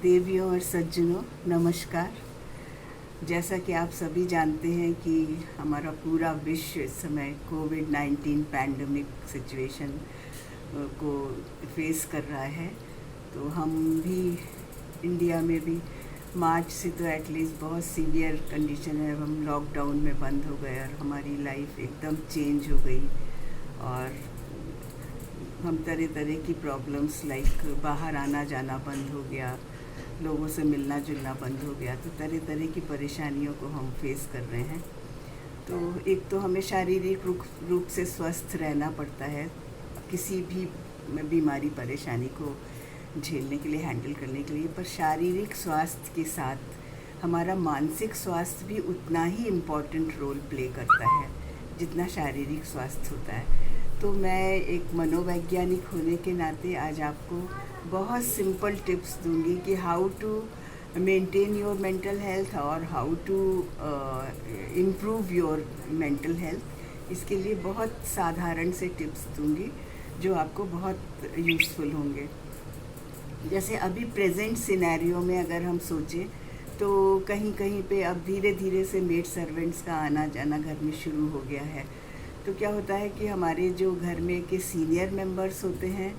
देवियों और सज्जनों, नमस्कार। जैसा कि आप सभी जानते हैं कि हमारा पूरा विश्व इस समय कोविड-19 पैंडमिक सिचुएशन को फेस कर रहा है। तो हम भी इंडिया में भी मार्च से तो एटलीस्ट बहुत सीवियर कंडीशन है। हम लॉकडाउन में बंद हो गए और हमारी लाइफ एकदम चेंज हो गई और हम तरह तरह की प्रॉब्लम्स लाइक बाहर आना जाना बंद हो गया, लोगों से मिलना जुलना बंद हो गया। तो तरह तरह की परेशानियों को हम फेस कर रहे हैं। तो एक तो हमें शारीरिक रूप से स्वस्थ रहना पड़ता है किसी भी बीमारी परेशानी को झेलने के लिए, हैंडल करने के लिए, पर शारीरिक स्वास्थ्य के साथ हमारा मानसिक स्वास्थ्य भी उतना ही इम्पॉर्टेंट रोल प्ले करता है जितना शारीरिक स्वास्थ्य होता है। तो मैं एक मनोवैज्ञानिक होने के नाते आज आपको बहुत सिंपल टिप्स दूंगी कि how to maintain your mental health और how to improve your mental health. इसके लिए बहुत साधारण से टिप्स दूंगी जो आपको बहुत यूज़फुल होंगे। जैसे अभी प्रेजेंट सिनेरियो में अगर हम सोचें तो कहीं कहीं पे अब धीरे धीरे से मेड सर्वेंट्स का आना जाना घर में शुरू हो गया है। तो क्या होता है कि हमारे जो घर में के सीनियर मेंबर्स होते हैं,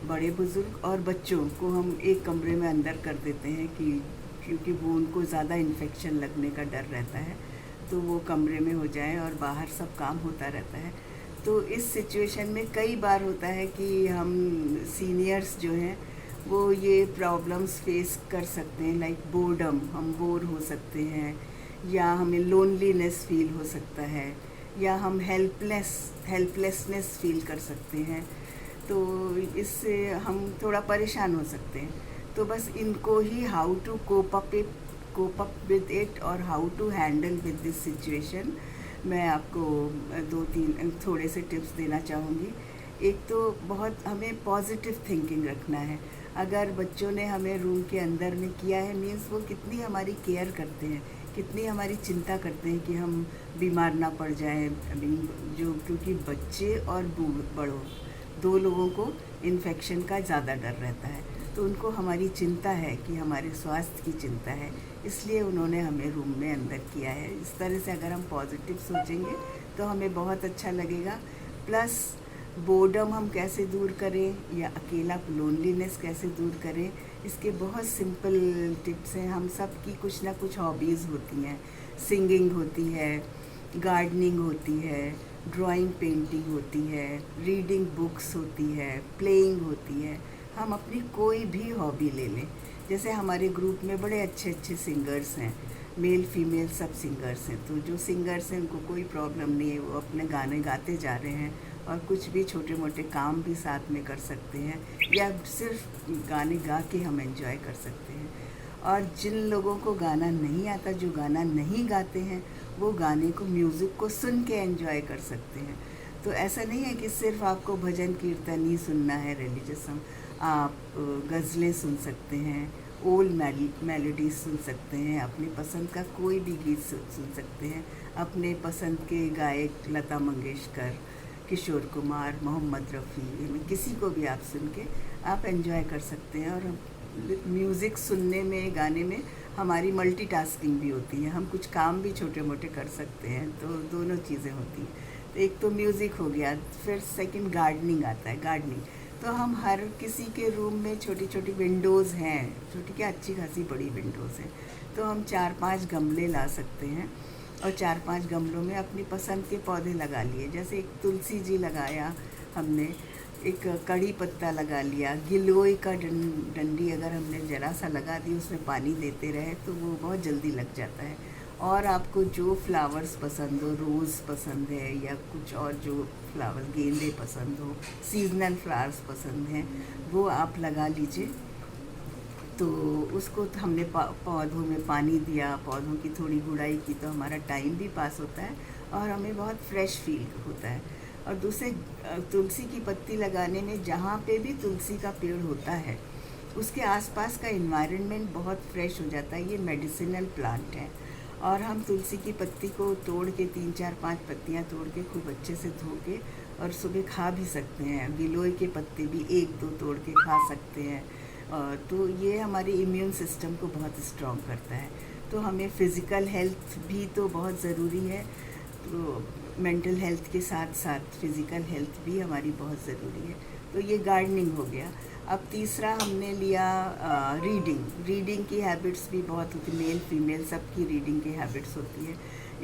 बड़े बुज़ुर्ग और बच्चों को हम एक कमरे में अंदर कर देते हैं कि क्योंकि वो उनको ज़्यादा इन्फेक्शन लगने का डर रहता है, तो वो कमरे में हो जाए और बाहर सब काम होता रहता है। तो इस सिचुएशन में कई बार होता है कि हम सीनियर्स जो हैं वो ये प्रॉब्लम्स फेस कर सकते हैं, लाइक बोर्डम, हम बोर हो सकते हैं, या हमें लोनलीनेस फील हो सकता है, या हम हेल्पलेसनेस फील कर सकते हैं। तो इससे हम थोड़ा परेशान हो सकते हैं। तो बस इनको ही how to cope up with it और how to handle with this situation मैं आपको 2-3 थोड़े से टिप्स देना चाहूँगी। एक तो बहुत हमें पॉजिटिव थिंकिंग रखना है। अगर बच्चों ने हमें रूम के अंदर में किया है, मीन्स वो कितनी हमारी केयर करते हैं, कितनी हमारी चिंता करते हैं कि हम बीमार ना पड़ जाएं। जो क्योंकि बच्चे और बड़ों दो लोगों को इन्फेक्शन का ज़्यादा डर रहता है, तो उनको हमारी चिंता है कि हमारे स्वास्थ्य की चिंता है, इसलिए उन्होंने हमें रूम में अंदर किया है। इस तरह से अगर हम पॉजिटिव सोचेंगे तो हमें बहुत अच्छा लगेगा। प्लस बोर्डम हम कैसे दूर करें या अकेला लोनलीनेस कैसे दूर करें, इसके बहुत सिंपल टिप्स हैं। हम सब की कुछ ना कुछ हॉबीज़ होती हैं, सिंगिंग होती है, गार्डनिंग होती है, ड्राइंग पेंटिंग होती है, रीडिंग बुक्स होती है, प्लेइंग होती है। हम अपनी कोई भी हॉबी ले लें। जैसे हमारे ग्रुप में बड़े अच्छे अच्छे सिंगर्स हैं, मेल फीमेल सब सिंगर्स हैं। तो जो सिंगर्स हैं उनको कोई प्रॉब्लम नहीं है, वो अपने गाने गाते जा रहे हैं और कुछ भी छोटे मोटे काम भी साथ में कर सकते हैं, या सिर्फ गाने गा के हम एंजॉय कर सकते हैं। और जिन लोगों को गाना नहीं आता, जो गाना नहीं गाते हैं, वो गाने को, म्यूज़िक को सुन के एंजॉय कर सकते हैं। तो ऐसा नहीं है कि सिर्फ आपको भजन कीर्तन ही सुनना है, रिलीजियस सॉन्ग। आप गज़लें सुन सकते हैं, ओल्ड मेलोडीज सुन सकते हैं, अपने पसंद का कोई भी गीत सुन सकते हैं। अपने पसंद के गायक लता मंगेशकर, किशोर कुमार, मोहम्मद रफ़ी, किसी को भी आप सुन के आप एंजॉय कर सकते हैं। और म्यूज़िक सुनने में, गाने में हमारी मल्टीटास्किंग भी होती है, हम कुछ काम भी छोटे मोटे कर सकते हैं। तो दोनों चीज़ें होती हैं। तो एक तो म्यूज़िक हो गया, फिर सेकंड गार्डनिंग आता है। गार्डनिंग तो हम हर किसी के रूम में छोटी छोटी विंडोज़ हैं, छोटी क्या अच्छी खासी बड़ी विंडोज़ हैं, तो हम 4-5 गमले ला सकते हैं और 4-5 गमलों में अपनी पसंद के पौधे लगा लिए। जैसे एक तुलसी जी लगाया हमने, एक कड़ी पत्ता लगा लिया, गिलोय का डंडी अगर हमने ज़रा सा लगा दी, उसमें पानी देते रहे तो वो बहुत जल्दी लग जाता है। और आपको जो फ्लावर्स पसंद हो, रोज़ पसंद है या कुछ और जो फ्लावर, गेंदे पसंद हो, सीजनल फ्लावर्स पसंद हैं, वो आप लगा लीजिए। तो उसको हमने पौधों में पानी दिया, पौधों की थोड़ी गुड़ाई की, तो हमारा टाइम भी पास होता है और हमें बहुत फ्रेश फील होता है। और दूसरे, तुलसी की पत्ती लगाने में जहाँ पे भी तुलसी का पेड़ होता है उसके आसपास का इन्वायरमेंट बहुत फ्रेश हो जाता है। ये मेडिसिनल प्लांट है और हम तुलसी की पत्ती को तोड़ के 3-4-5 पत्तियाँ तोड़ के खूब अच्छे से धो के और सुबह खा भी सकते हैं। गिलोय के पत्ते भी 1-2 तोड़ के खा सकते हैं। तो ये हमारे इम्यून सिस्टम को बहुत स्ट्रॉन्ग करता है। तो हमें फ़िज़िकल हेल्थ भी तो बहुत ज़रूरी है, तो मेंटल हेल्थ के साथ साथ फ़िज़िकल हेल्थ भी हमारी बहुत ज़रूरी है। तो ये गार्डनिंग हो गया। अब तीसरा हमने लिया रीडिंग की हैबिट्स भी बहुत होती, मेल फीमेल सबकी रीडिंग की हैबिट्स होती है।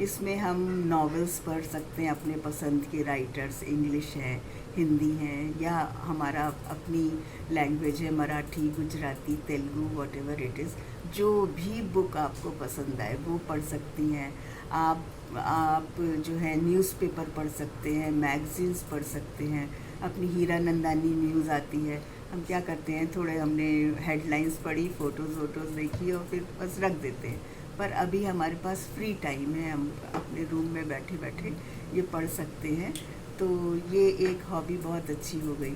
इसमें हम नॉवेल्स पढ़ सकते हैं अपने पसंद के राइटर्स, इंग्लिश है, हिंदी हैं, या हमारा अपनी लैंग्वेज है, Marathi, Gujarati, Telugu, whatever it is. जो भी बुक आपको पसंद आए वो पढ़ सकती हैं आप जो है न्यूज़पेपर पढ़ सकते हैं, मैगज़ीन्स पढ़ सकते हैं। अपनी हीरानंदानी न्यूज़ आती है, हम क्या करते हैं, थोड़े हमने हेडलाइंस पढ़ी, फ़ोटोज़ वोटोज़ देखी और फिर बस रख देते हैं। पर अभी हमारे पास फ्री टाइम है, हम अपने रूम में बैठे बैठे ये पढ़ सकते हैं। तो ये एक हॉबी बहुत अच्छी हो गई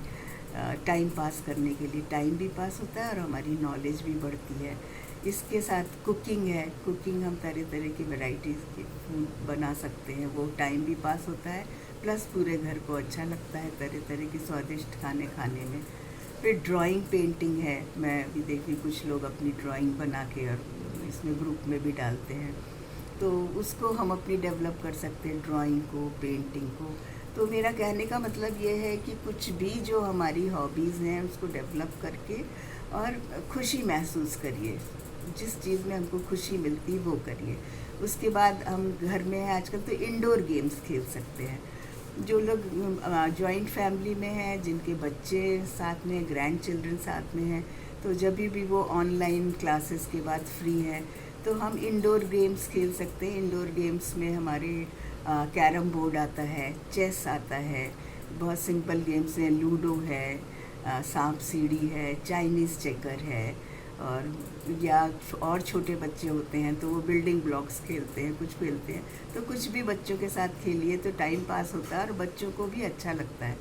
टाइम पास करने के लिए। टाइम भी पास होता है और हमारी नॉलेज भी बढ़ती है। इसके साथ कुकिंग है, कुकिंग हम तरह तरह की वैरायटीज़ के फूड बना सकते हैं, वो टाइम भी पास होता है, प्लस पूरे घर को अच्छा लगता है तरह तरह के स्वादिष्ट खाने खाने में। फिर ड्राइंग पेंटिंग है, मैं अभी देखी कुछ लोग अपनी ड्राइंग बना के और इसमें ग्रुप में भी डालते हैं, तो उसको हम अपनी डेवलप कर सकते हैं, ड्राइंग को, पेंटिंग को। तो मेरा कहने का मतलब ये है कि कुछ भी जो हमारी हॉबीज़ हैं उसको डेवलप करके और खुशी महसूस करिए, जिस चीज़ में हमको खुशी मिलती वो करिए। उसके बाद हम घर में आजकल तो इंडोर गेम्स खेल सकते हैं। जो लोग जॉइंट फैमिली में हैं, जिनके बच्चे साथ में, ग्रैंड चिल्ड्रन साथ में हैं, तो जब भी वो ऑनलाइन क्लासेस के बाद फ्री हैं तो हम इंडोर गेम्स खेल सकते हैं। इंडोर गेम्स में हमारे कैरम बोर्ड आता है, चेस आता है, बहुत सिंपल गेम्स हैं, लूडो है, सांप सीढ़ी है, चाइनीज़ चेकर है, और छोटे बच्चे होते हैं तो वो बिल्डिंग ब्लॉक्स खेलते हैं, कुछ खेलते हैं। तो कुछ भी बच्चों के साथ खेलिए तो टाइम पास होता है और बच्चों को भी अच्छा लगता है।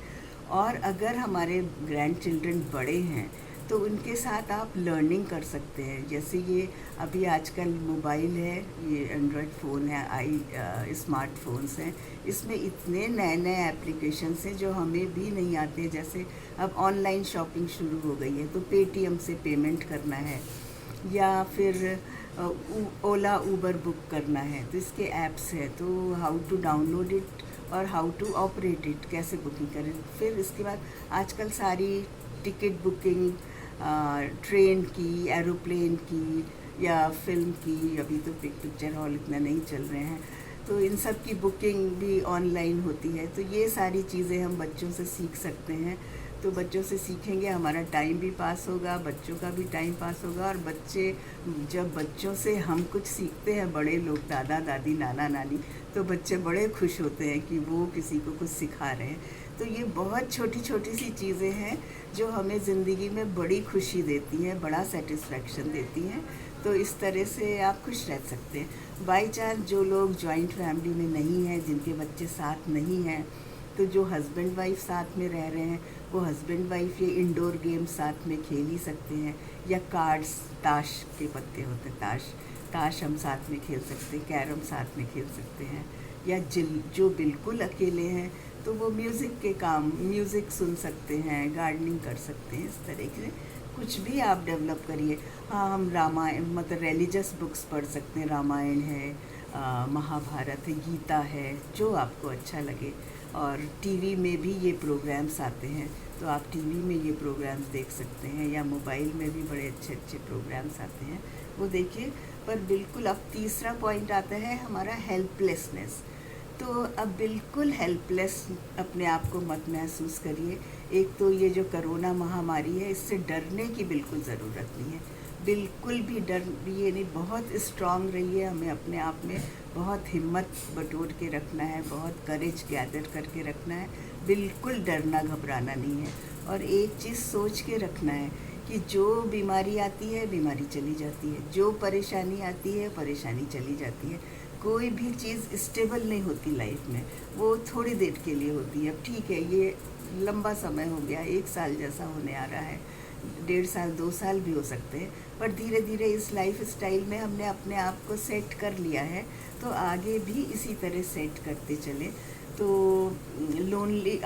और अगर हमारे ग्रैंड चिल्ड्रन बड़े हैं तो उनके साथ आप लर्निंग कर सकते हैं। जैसे ये अभी आजकल मोबाइल है, ये एंड्रॉयड फ़ोन है, स्मार्टफोन्स हैं, इसमें इतने नए नए एप्लीकेशंस हैं जो हमें भी नहीं आते। जैसे अब ऑनलाइन शॉपिंग शुरू हो गई है, तो पेटीएम से पेमेंट करना है, या फिर ओला उबर बुक करना है, तो इसके ऐप्स है, तो हाउ टू डाउनलोड इट और हाउ टू ऑपरेट इट, कैसे बुकिंग करें। फिर इसके बाद आजकल सारी टिकट बुकिंग, ट्रेन की, एरोप्लेन की या फिल्म की, अभी तो पिक्चर हॉल इतना नहीं चल रहे हैं, तो इन सब की बुकिंग भी ऑनलाइन होती है। तो ये सारी चीज़ें हम बच्चों से सीख सकते हैं। तो बच्चों से सीखेंगे, हमारा टाइम भी पास होगा, बच्चों का भी टाइम पास होगा। और जब बच्चों से हम कुछ सीखते हैं, बड़े लोग, दादा दादी, नाना नानी, तो बच्चे बड़े खुश होते हैं कि वो किसी को कुछ सिखा रहे हैं। तो ये बहुत छोटी छोटी सी चीज़ें हैं जो हमें ज़िंदगी में बड़ी खुशी देती हैं, बड़ा सेटिस्फेक्शन देती हैं। तो इस तरह से आप खुश रह सकते हैं। बाई चांस जो लोग जॉइंट फैमिली में नहीं हैं, जिनके बच्चे साथ नहीं हैं, तो जो हस्बैंड वाइफ साथ में रह रहे हैं, वो हस्बैंड वाइफ ये इंडोर गेम साथ में खेल ही सकते हैं। या कार्ड्स, ताश के पत्ते होते हैं, ताश हम साथ में खेल सकते हैं, कैरम साथ में खेल सकते हैं। या जो बिल्कुल अकेले हैं तो वो म्यूज़िक सुन सकते हैं, गार्डनिंग कर सकते हैं। इस तरह के कुछ भी आप डेवलप करिए। हाँ, हम रामायण, मतलब रिलीजियस बुक्स पढ़ सकते हैं, रामायण है, महाभारत है, गीता है, जो आपको अच्छा लगे। और टीवी में भी ये प्रोग्राम्स आते हैं, तो आप टीवी में ये प्रोग्राम्स देख सकते हैं, या मोबाइल में भी बड़े अच्छे अच्छे प्रोग्राम्स आते हैं, वो देखिए। पर बिल्कुल अब तीसरा पॉइंट आता है हमारा हेल्पलेसनेस। तो अब बिल्कुल हेल्पलेस अपने आप को मत महसूस करिए। एक तो ये जो कोरोना महामारी है, इससे डरने की बिल्कुल ज़रूरत नहीं है, बिल्कुल भी डरिए नहीं। बहुत स्ट्रांग रहिए, हमें अपने आप में बहुत हिम्मत बटोर के रखना है, बहुत करेज गैदर करके रखना है, बिल्कुल डरना घबराना नहीं है। और एक चीज़ सोच के रखना है कि जो बीमारी आती है, बीमारी चली जाती है, जो परेशानी आती है, परेशानी चली जाती है। कोई भी चीज़ स्टेबल नहीं होती लाइफ में, वो थोड़ी देर के लिए होती है। अब ठीक है, ये लंबा समय हो गया, 1 साल जैसा होने आ रहा है, 1.5 साल, 2 साल भी हो सकते हैं, पर धीरे धीरे इस लाइफ स्टाइल में हमने अपने आप को सेट कर लिया है, तो आगे भी इसी तरह सेट करते चले। तो लोनली,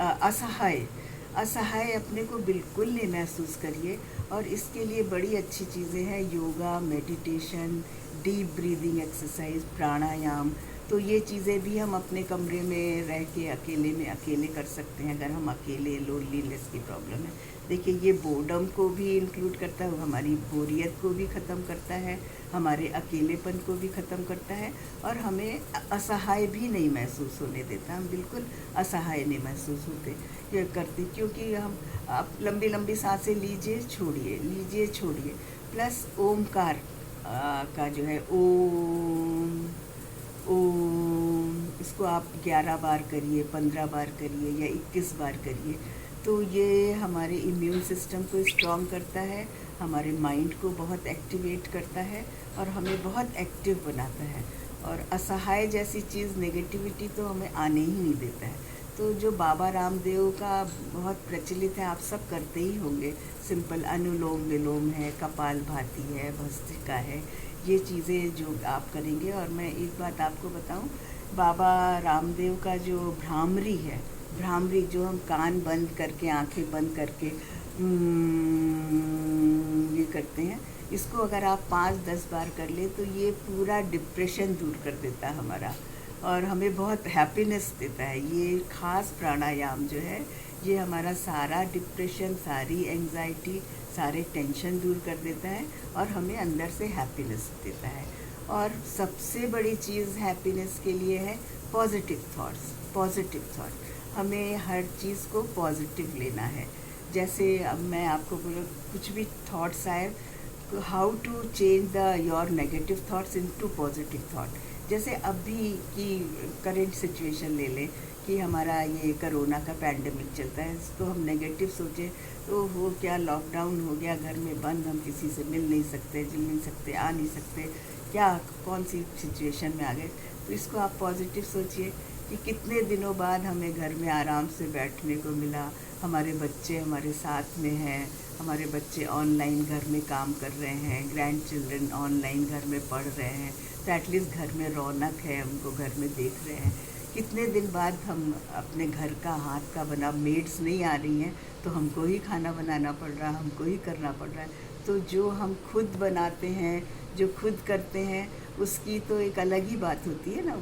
असहाय अपने को बिल्कुल नहीं महसूस करिए। और इसके लिए बड़ी अच्छी चीज़ें हैं, yoga, meditation, deep breathing exercise, pranayama. तो ये चीज़ें भी हम अपने कमरे में रह के अकेले कर सकते हैं, अगर हम अकेले, लोनलीनेस की प्रॉब्लम है। देखिए, ये बोर्डम को भी इंक्लूड करता है, हमारी बोरियत को भी ख़त्म करता है, हमारे अकेलेपन को भी ख़त्म करता है, और हमें असहाय भी नहीं महसूस होने देता। हम बिल्कुल असहाय नहीं महसूस होते ये करते, क्योंकि हम आप लंबी लंबी सांसें लीजिए छोड़िए। प्लस ओमकार का जो है ओम ओम, इसको आप 11 बार करिए, 15 बार करिए या 21 बार करिए। तो ये हमारे इम्यून सिस्टम को स्ट्रॉन्ग करता है, हमारे माइंड को बहुत एक्टिवेट करता है और हमें बहुत एक्टिव बनाता है। और असहाय जैसी चीज़, नेगेटिविटी तो हमें आने ही नहीं देता है। तो जो बाबा रामदेव का बहुत प्रचलित है, आप सब करते ही होंगे, सिंपल अनुलोम विलोम है, कपालभाति है, भस्त्रिका है, ये चीज़ें जो आप करेंगे। और मैं एक बात आपको बताऊं, बाबा रामदेव का जो भ्रामरी है, भ्रामरी जो हम कान बंद करके, आंखें बंद करके ये करते हैं, इसको अगर आप 5-10 बार कर ले तो ये पूरा डिप्रेशन दूर कर देता है हमारा, और हमें बहुत हैप्पीनेस देता है। ये खास प्राणायाम जो है, ये हमारा सारा डिप्रेशन, सारी एंजाइटी, सारे टेंशन दूर कर देता है और हमें अंदर से हैप्पीनेस देता है। और सबसे बड़ी चीज़ हैप्पीनेस के लिए है पॉजिटिव थॉट्स। पॉजिटिव थॉट, हमें हर चीज़ को पॉजिटिव लेना है। जैसे अब मैं आपको बोलूँ, कुछ भी थॉट्स आए, how to change the your negative thoughts into positive thought. जैसे अभी की करेंट सिचुएशन ले लें कि हमारा ये कोरोना का पैंडमिक चलता है, तो हम नेगेटिव सोचें तो वो क्या, लॉकडाउन हो गया, घर में बंद, हम किसी से मिल नहीं सकते, जुल नहीं सकते, आ नहीं सकते, क्या कौन सी सिचुएशन में आ गए। तो इसको आप पॉजिटिव सोचिए कि कितने दिनों बाद हमें घर में आराम से बैठने को मिला, हमारे बच्चे हमारे साथ में हैं, हमारे बच्चे ऑनलाइन घर में काम कर रहे हैं, ग्रैंड चिल्ड्रन ऑनलाइन घर में पढ़ रहे हैं, तो एटलीस्ट घर में रौनक है, उनको घर में देख रहे हैं। कितने दिन बाद हम अपने घर का हाथ का बना, मेड्स नहीं आ रही हैं तो हमको ही खाना बनाना पड़ रहा है, हमको ही करना पड़ रहा है। तो जो हम खुद बनाते हैं, जो खुद करते हैं, उसकी तो एक अलग ही बात होती है ना,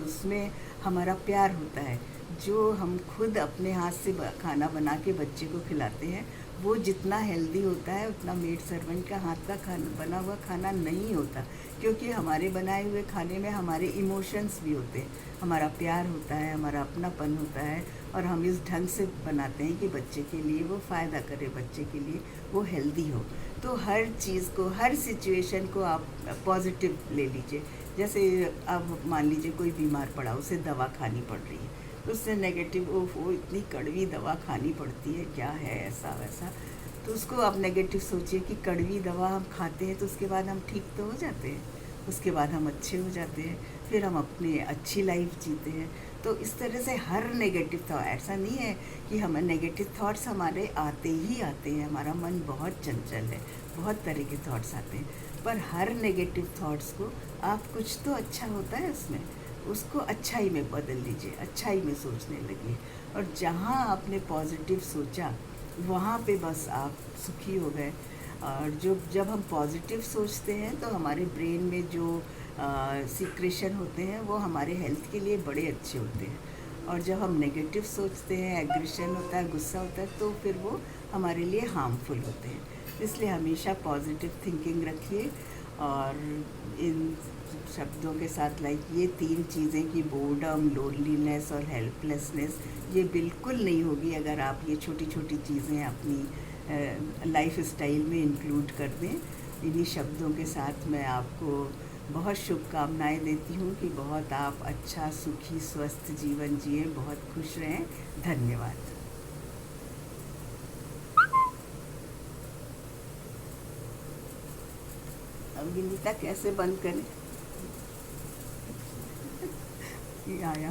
उसमें हमारा प्यार होता है। जो हम खुद अपने हाथ से खाना बना के बच्चे को खिलाते हैं, वो जितना हेल्दी होता है उतना मेड सर्वेंट का हाथ का बना हुआ खाना नहीं होता। क्योंकि हमारे बनाए हुए खाने में हमारे इमोशंस भी होते हैं, हमारा प्यार होता है, हमारा अपनापन होता है, और हम इस ढंग से बनाते हैं कि बच्चे के लिए वो फ़ायदा करे, बच्चे के लिए वो हेल्दी हो। तो हर चीज़ को, हर सिचुएशन को आप पॉजिटिव ले लीजिए। जैसे अब मान लीजिए कोई बीमार पड़ा, उसे दवा खानी पड़ रही है, तो उससे नेगेटिव, वो इतनी कड़वी दवा खानी पड़ती है, क्या है ऐसा वैसा, तो उसको आप नेगेटिव सोचिए कि कड़वी दवा हम खाते हैं तो उसके बाद हम ठीक तो हो जाते हैं, उसके बाद हम अच्छे हो जाते हैं, फिर हम अपनी अच्छी लाइफ जीते हैं। तो इस तरह से हर नेगेटिव थॉट, ऐसा नहीं है कि हमें नेगेटिव थॉट्स हमारे आते ही आते हैं, हमारा मन बहुत चंचल है, बहुत तरह के थॉट्स आते हैं, पर हर नेगेटिव थॉट्स को आप, कुछ तो अच्छा होता है उसमें, उसको अच्छाई में बदल लीजिए, अच्छाई में सोचने लगिए। और जहाँ आपने पॉजिटिव सोचा, वहाँ पे बस आप सुखी हो गए। और जब हम पॉजिटिव सोचते हैं तो हमारे ब्रेन में जो सीक्रेशन होते हैं वो हमारे हेल्थ के लिए बड़े अच्छे होते हैं। और जब हम नेगेटिव सोचते हैं, एग्रेशन होता है, गुस्सा होता है, तो फिर वो हमारे लिए हार्मफुल होते हैं। इसलिए हमेशा पॉजिटिव थिंकिंग रखिए। और इन शब्दों के साथ, लाइक ये 3 चीज़ें कि बोर्डम, लोनलीनेस और हेल्पलेसनेस, ये बिल्कुल नहीं होगी अगर आप ये छोटी छोटी चीज़ें अपनी लाइफ स्टाइल में इंक्लूड कर दें। इन्हीं शब्दों के साथ मैं आपको बहुत शुभकामनाएं देती हूँ कि बहुत आप अच्छा, सुखी, स्वस्थ जीवन जिए, बहुत खुश रहें। धन्यवाद। अब विनीता कैसे बंद करें? ये आया।